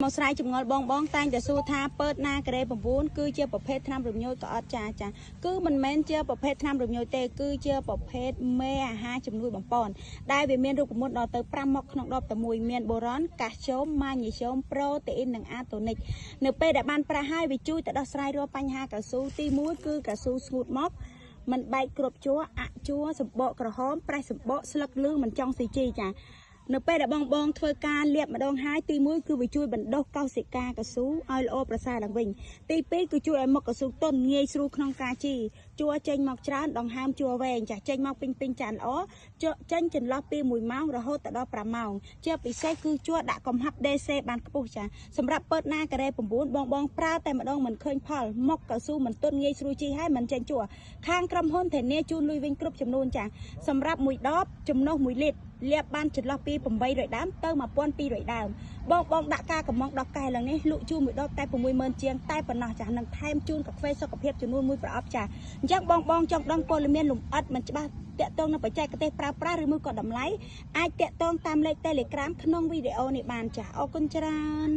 មកស្រ័យចម្ងល់បងតែងតែសួរថាពើតណាការ៉េ9គឺជាប្រភេទថ្នាំរំញោចក៏អត់ចាគឺមិនមែនជាប្រភេទថ្នាំរំញោចទេគឺជាប្រភេទមេអាហារជំនួយបំពន់ដែលវាមានរូបមន្តដល់ទៅ5មកក្នុងដបតែមួយមានបូរ៉ុនកាល់ស្យូមម៉ាញ៉េស្យូមប្រូតេអ៊ីននិងអាតូនិកនៅពេលដែលបានប្រាស់ហើយវាជួយទៅដោះស្រាយរាល់បញ្ហាកៅស៊ូទី1គឺកៅស៊ូស្ងួតមកមិនបែកគ្រាប់ជួរអាក់ជួរសម្បកក្រហមប្រេះសម្បកស្លឹកលឿងមិនចង់ស៊ីជីចានៅពេលដែលបងធ្វើការលាបម្ដងហើយទី1គឺវាជួយបណ្ដុះកោសិកាកៅស៊ូឲ្យល្អប្រសើរឡើងវិញទី2គឺជួយឲ្យមុខកៅស៊ូទន់ងាយស្រួលក្នុងការជីជួរចេញមកច្រើនដង្ហើមជួរវែងចាចេញមកពេញចានល្អចេញចន្លោះពី1ម៉ោងរហូតដល់5ម៉ោងជាពិសេសគឺជួរដាក់កំហាប់ DC បានខ្ពស់ចាសម្រាប់ពើតណាការ៉េ9បងប្រើតែម្ដងមិនឃើញផលមុខកៅស៊ូមិនទន់ងាយស្រួលជីហើយមិនចេញជួរខាងក្រុមហ៊ុនធានាជូនលុយវិញគ្រប់ចំនួនចាសម្រាប់1ដបចំណុះ1លីត្រលាបបានចន្លោះពី800ដើមទៅ1200ដើមបងដាក់ការកំង10កែឡើងនេះលក់ជូនមួយដបតែ60000ជាងតែប៉ុណ្ណោះចាស់នឹងថែមជូនកាហ្វេសុខភាពចំនួន1ប្រអប់ចាស់អញ្ចឹងបងចង់ដឹងព័ត៌មានលម្អិតមិនច្បាស់តាក់ទងនឹងបច្ចេកទេសប្រើប្រាស់ឬមួយក៏តម្លៃអាចតាក់ទងតាមលេខ Telegram ក្នុងវីដេអូនេះបានចាស់អរគុណច្រើន